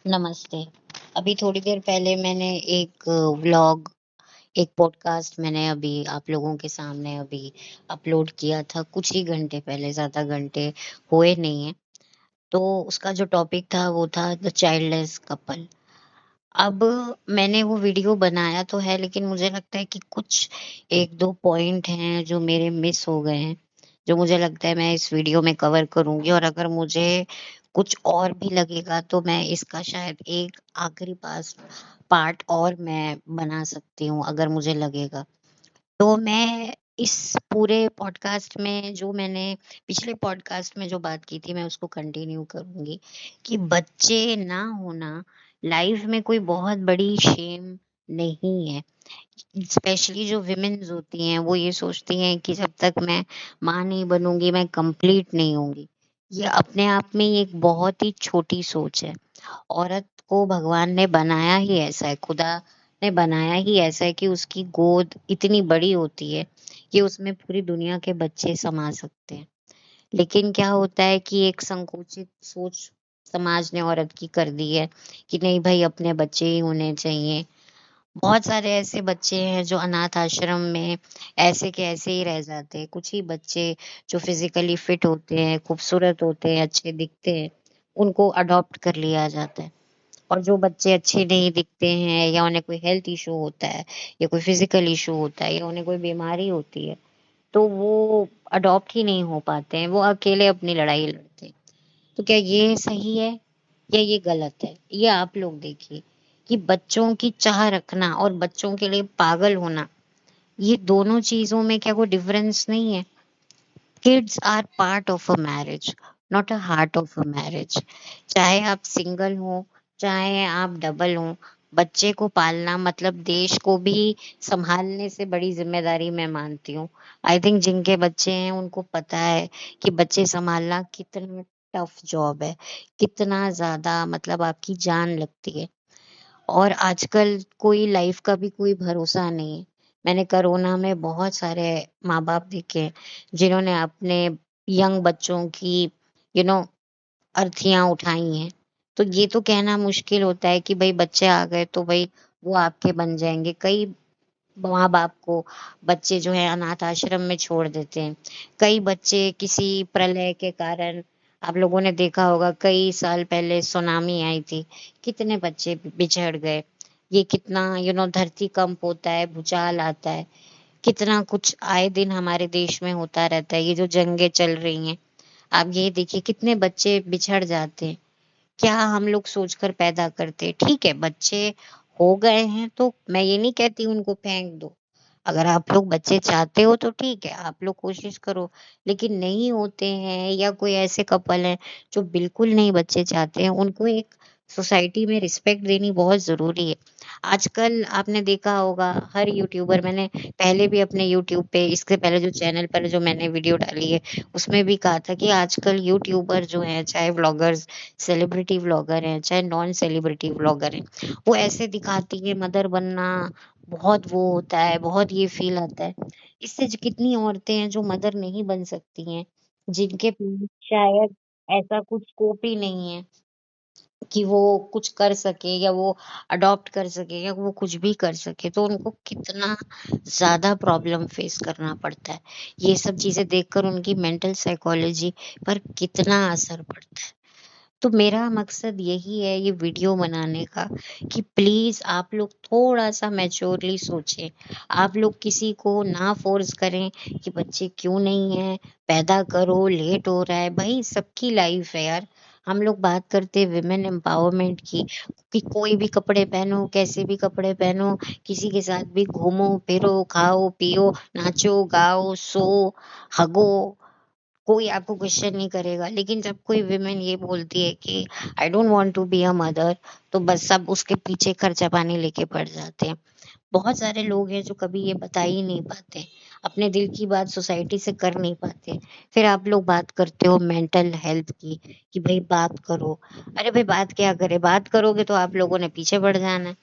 नमस्ते। अभी थोड़ी देर पहले मैंने एक व्लॉग एक पॉडकास्ट मैंने अभी आप लोगों के सामने अभी अपलोड किया था कुछ ही घंटे पहले, ज़्यादा घंटे हुए नहीं हैं। तो उसका जो टॉपिक था वो था द चाइल्डलेस कपल। अब मैंने वो वीडियो बनाया तो है, लेकिन मुझे लगता है कि कुछ 1-2 पॉइंट हैं जो मेरे मिस हो गए हैं, जो मुझे लगता है मैं इस वीडियो में कवर करूँगी, और अगर मुझे कुछ और भी लगेगा तो मैं इसका शायद एक आखिरी पार्ट और मैं बना सकती हूँ अगर मुझे लगेगा। तो मैं इस पूरे पॉडकास्ट में जो मैंने पिछले पॉडकास्ट में जो बात की थी मैं उसको कंटिन्यू करूँगी कि बच्चे ना होना लाइफ में कोई बहुत बड़ी शेम नहीं है। स्पेशली जो विमेन्स होती हैं वो ये सोचती हैं कि जब तक मैं माँ नहीं बनूँगी मैं कंप्लीट नहीं होंगी। ये अपने आप में ही एक बहुत ही छोटी सोच है। औरत को भगवान ने बनाया ही ऐसा है, खुदा ने बनाया ही ऐसा है कि उसकी गोद इतनी बड़ी होती है कि उसमें पूरी दुनिया के बच्चे समा सकते हैं। लेकिन क्या होता है कि एक संकुचित सोच समाज ने औरत की कर दी है कि नहीं भाई, अपने बच्चे ही होने चाहिए। बहुत सारे ऐसे बच्चे हैं जो अनाथ आश्रम में ऐसे के ऐसे ही रह जाते हैं। कुछ ही बच्चे जो फिजिकली फिट होते हैं, खूबसूरत होते हैं, अच्छे दिखते हैं, उनको अडॉप्ट कर लिया जाता है। और जो बच्चे अच्छे नहीं दिखते हैं या उन्हें कोई हेल्थ इशू होता है या कोई फिजिकल इशू होता है या उन्हें कोई बीमारी होती है, तो वो अडॉप्ट ही नहीं हो पाते हैं, वो अकेले अपनी लड़ाई लड़ते हैं। तो क्या ये सही है या ये गलत है? ये आप लोग देखिए कि बच्चों की चाह रखना और बच्चों के लिए पागल होना, ये दोनों चीज़ों में क्या कोई डिफरेंस नहीं है? Kids are part of a marriage, not a heart of a marriage. चाहे आप सिंगल हो, चाहे आप डबल हो, बच्चे को पालना मतलब देश को भी संभालने से बड़ी जिम्मेदारी मैं मानती हूँ। आई थिंक जिनके बच्चे हैं उनको पता है कि बच्चे संभालना कितना टफ जॉब है, कितना ज्यादा मतलब आपकी जान लगती है। और आजकल कोई लाइफ का भी कोई भरोसा नहीं है। मैंने कोरोना में बहुत सारे माँ-बाप देखे हैं, जिन्होंने अपने यंग बच्चों की यू नो अर्थियाँ उठाई हैं। तो ये तो कहना मुश्किल होता है कि भई बच्चे आ गए तो भई वो आपके बन जाएँगे। कई माँ-बाप को बच्चे जो हैं अनाथ आश्रम में छोड़ देते हैं। कई बच्चे किसी प्रलय के कारण, आप लोगों ने देखा होगा कई साल पहले सुनामी आई थी, कितने बच्चे बिछड़ गए। ये कितना धरती कंप होता है, भूचाल आता है, कितना कुछ आए दिन हमारे देश में होता रहता है। ये जो जंगें चल रही हैं, आप ये देखिए कितने बच्चे बिछड़ जाते हैं। क्या हम लोग सोचकर पैदा करते? ठीक है, बच्चे हो गए हैं तो मैं ये नहीं कहती उनको फेंक दो। अगर आप लोग बच्चे चाहते हो तो ठीक है, आप लोग कोशिश करो। लेकिन नहीं होते हैं या कोई ऐसे कपल हैं जो बिल्कुल नहीं बच्चे चाहते हैं, उनको एक सोसाइटी में रिस्पेक्ट देनी बहुत ज़रूरी है। आजकल आपने देखा होगा हर यूट्यूबर, मैंने पहले भी अपने यूट्यूब पे इससे पहले जो चैनल पर जो मैंने वीडियो डाली है, उसमें भी कहा था कि आजकल यूट्यूबर जो हैं, चाहे व्लॉगर्स, सेलिब्रिटी व्लॉगर हैं, चाहे नॉन सेलिब्रिटी व्लॉगर हैं, वो ऐसे दिखाती है मदर बनना बहुत वो होता है, बहुत ये फ़ील आता है। इससे ज कितनी औरतें हैं जो मदर नहीं बन सकती हैं, जिनके पास शायद ऐसा कुछ स्कोप ही नहीं है कि वो कुछ कर सके या वो अडॉप्ट कर सके या वो कुछ भी कर सके, तो उनको कितना ज़्यादा प्रॉब्लम फेस करना पड़ता है। ये सब चीज़ें देखकर उनकी मेंटल साइकोलॉजी पर कितना असर पड़ता है। तो मेरा मकसद यही है ये वीडियो बनाने का कि प्लीज़ आप लोग थोड़ा-सा मैच्योरली सोचें। आप लोग किसी को ना फ़ोर्स करें कि बच्चे क्यों नहीं हैं, पैदा करो, लेट हो रहा है। भई सबकी लाइफ़ है यार। हम लोग बात करते हैं वुमेन एम्पावरमेंट की, कि कोई भी कपड़े पहनो, कैसे भी कपड़े पहनो, किसी के साथ भी घूमो-फिरो, खाओ-पियो, नाचो, गाओ, सो, हगो, कोई आपको क्वेश्चन नहीं करेगा। लेकिन जब कोई विमेन ये बोलती है कि I don't want to be a mother, तो बस सब उसके पीछे खर्चा पानी लेके पड़ जाते हैं। बहुत सारे लोग हैं जो कभी ये बता ही नहीं पाते, अपने दिल की बात सोसाइटी से कर नहीं पाते। फिर आप लोग बात करते हो मेंटल हेल्थ की कि भाई बात करो। अरे भाई बात क्या करे, बात करोगे तो आप लोगों ने पीछे बढ़ जाना है।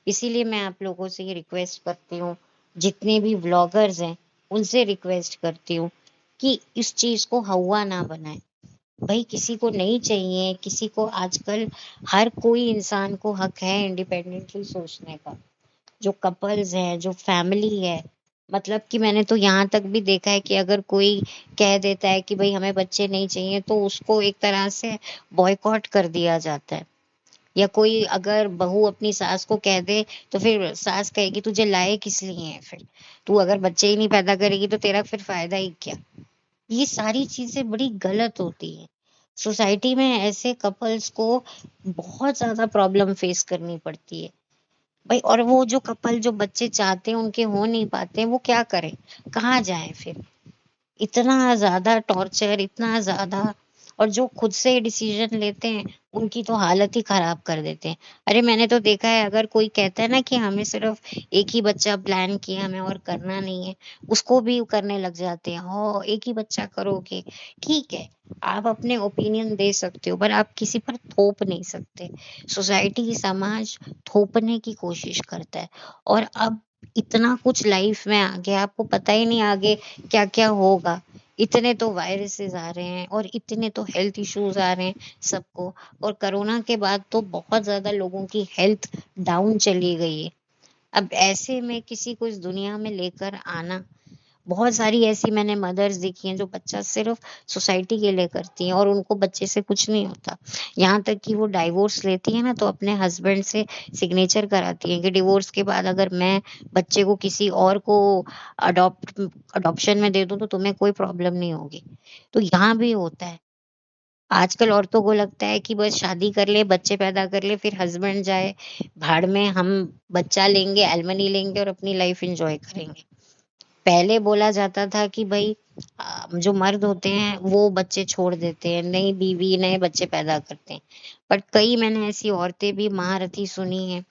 इसीलिए मैं आप लोगों से ये रिक्वेस्ट करती हूँ, जितने भी व्लॉगर्स हैं, उनसे रिक्वेस्ट करती हूँ कि इस चीज़ को हौवा ना बनाएँ। भाई किसी को नहीं चाहिए, किसी को आजकल हर कोई इंसान को हक है इंडिपेंडेंटली सोचने का। जो कपल्स हैं, जो फैमिली है, मतलब कि मैंने तो यहाँ तक भी देखा है कि अगर कोई कह देता है कि भाई हमें बच्चे नहीं चाहिए, तो उसको एक तरह से बॉयकॉट कर दिया जाता है। या कोई अगर बहू अपनी सास को कह दे, तो फिर सास कहेगी तुझे लाए किस लिए हैं, फिर तू अगर बच्चे ही नहीं पैदा करेगी तो तेरा फिर फायदा ही क्या। ये सारी चीजें बड़ी गलत होती हैं। सोसाइटी में ऐसे कपल्स को बहुत ज्यादा प्रॉब्लम फेस करनी पड़ती है भाई। और वो जो कपल जो बच्चे चाहते हैं उनके हो नहीं पाते हैं, वो क्या करें, कहाँ जाएं फिर। इतना ज्यादा टॉर्चर, इतना ज्यादा। और जो खुद से डिसीजन लेते हैं उनकी तो हालत ही खराब कर देते हैं। अरे मैंने तो देखा है, अगर कोई कहता है ना कि हमें सिर्फ एक ही बच्चा प्लान किया, हमें और करना नहीं है, उसको भी करने लग जाते हैं। हो एक ही बच्चा करोगे, ठीक है, आप अपने ओपिनियन दे सकते हो, पर आप किसी पर थोप नहीं सकते। सोसाइटी, समाज थोपने की कोशिश करता है। और अब इतना कुछ लाइफ में आ गया, आपको पता ही नहीं आगे क्या क्या होगा। इतने तो वायरसेस आ रहे हैं और इतने तो हेल्थ इश्यूज आ रहे हैं सबको। और कोरोना के बाद तो बहुत ज्यादा लोगों की हेल्थ डाउन चली गई है। अब ऐसे में किसी को इस दुनिया में लेकर आना, बहुत सारी ऐसी मैंने मदर्स देखी हैं जो बच्चा सिर्फ सोसाइटी के लिए करती हैं और उनको बच्चे से कुछ नहीं होता। यहाँ तक कि वो डाइवोर्स लेती है ना, तो अपने हस्बैंड से सिग्नेचर कराती हैं कि डिवोर्स के बाद अगर मैं बच्चे को किसी और को अडॉप्शन में दे दूं तो तुम्हें कोई प्रॉब्लम नहीं होगी। तो यहाँ भी होता है। आजकल औरतों को लगता है कि बस शादी कर ले, बच्चे पैदा कर ले, फिर हस्बैंड जाए भाड़ में, हम बच्चा लेंगे, एलमनी लेंगे और अपनी लाइफ एंजॉय करेंगे। पहले बोला जाता था कि भाई जो मर्द होते हैं वो बच्चे छोड़ देते हैं, नई बीवी नए बच्चे पैदा करते हैं। पर कई मैंने ऐसी औरतें भी महारथी सुनी हैं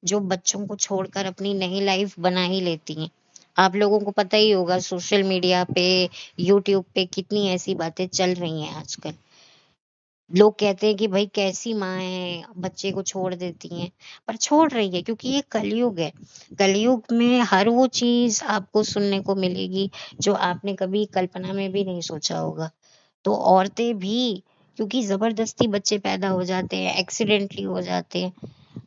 जो बच्चों को छोड़कर अपनी नई लाइफ बना ही लेती हैं। आप लोगों को पता ही होगा सोशल मीडिया पे, यूट्यूब पे कितनी ऐसी बातें चल रही हैं आजकल। लोग कहते हैं कि भाई कैसी माँ है, बच्चे को छोड़ देती हैं। पर छोड़ रही है क्योंकि ये कलयुग है। कलयुग में हर वो चीज आपको सुनने को मिलेगी जो आपने कभी कल्पना में भी नहीं सोचा होगा। तो औरतें भी, क्योंकि जबरदस्ती बच्चे पैदा हो जाते हैं, एक्सीडेंटली हो जाते हैं।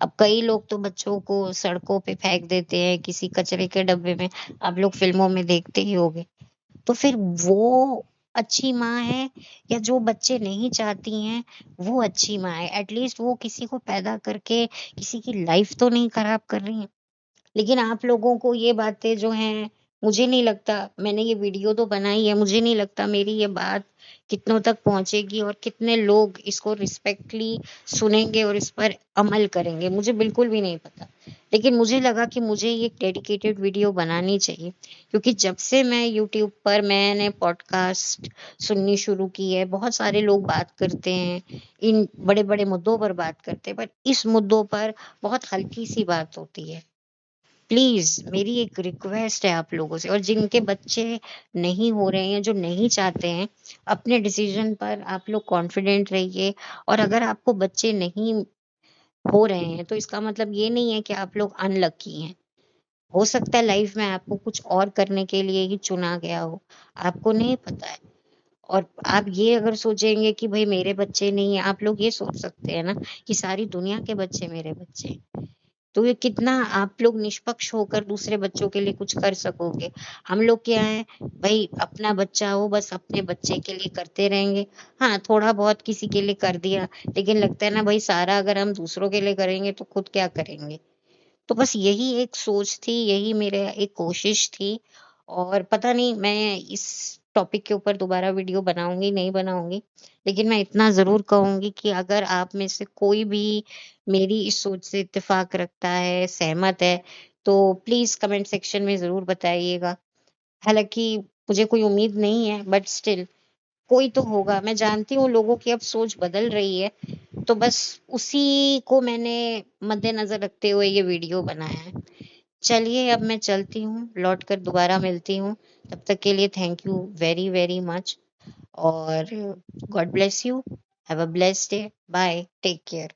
अब कई लोग तो बच्चों को सड़कों पे फेंक देते हैं किसी कचरे के डब्बे में, आप लोग फिल्मों में देखते ही होंगे। तो फिर वो अच्छी माँ है, या जो बच्चे नहीं चाहती हैं वो अच्छी माँ है? एटलीस्ट वो किसी को पैदा करके किसी की लाइफ तो नहीं खराब कर रही है। लेकिन आप लोगों को ये बातें जो हैं, मुझे नहीं लगता, मैंने ये वीडियो तो बनाई है, मुझे नहीं लगता मेरी ये बात कितनों तक पहुंचेगी और कितने लोग इसको रिस्पेक्टली सुनेंगे और इस पर अमल करेंगे, मुझे बिल्कुल भी नहीं पता। लेकिन मुझे लगा कि मुझे ये डेडिकेटेड वीडियो बनानी चाहिए, क्योंकि जब से मैं यूट्यूब पर मैंने पॉडकास्ट सुननी शुरू की है, बहुत सारे लोग बात करते हैं, इन बड़े बड़े मुद्दों पर बात करते हैं, पर इस मुद्दों पर बहुत हल्की सी बात होती है। प्लीज मेरी एक रिक्वेस्ट है आप लोगों से, और जिनके बच्चे नहीं हो रहे हैं, जो नहीं चाहते हैं, अपने डिसीजन पर आप लोग कॉन्फिडेंट रहिए। और अगर आपको बच्चे नहीं हो रहे हैं तो इसका मतलब ये नहीं है कि आप लोग अनलकी हैं। हो सकता है लाइफ में आपको कुछ और करने के लिए ही चुना गया हो, आपको नहीं पता है। और आप ये अगर सोचेंगे कि भाई मेरे बच्चे नहीं है, आप लोग ये सोच सकते हैं ना कि सारी दुनिया के बच्चे मेरे बच्चे हैं। तो ये कितना आप लोग निष्पक्ष होकर दूसरे बच्चों के लिए कुछ कर सकोगे। हम लोग क्या है भाई, अपना बच्चा हो बस अपने बच्चे के लिए करते रहेंगे। हाँ, थोड़ा बहुत किसी के लिए कर दिया, लेकिन लगता है ना भाई सारा अगर हम दूसरों के लिए करेंगे तो खुद क्या करेंगे। तो बस यही एक सोच थी, यही मेरे एक कोशिश थी। और पता नहीं मैं इस टॉपिक के ऊपर दोबारा वीडियो बनाऊंगी नहीं बनाऊंगी, लेकिन मैं इतना जरूर कहूंगी कि अगर आप में से कोई भी मेरी इस सोच से इत्तेफाक रखता है, सहमत है, तो प्लीज कमेंट सेक्शन में जरूर बताइएगा। हालांकि मुझे कोई उम्मीद नहीं है, बट स्टिल कोई तो होगा। मैं जानती हूँ लोगों की अब सोच बदल रही है, तो बस उसी को मैंने मद्देनजर रखते हुए ये वीडियो बनाया है। चलिए अब मैं चलती हूँ, लौट कर दोबारा मिलती हूँ। तब तक के लिए thank you very very much, और god bless you. Have a blessed day. Bye, take care.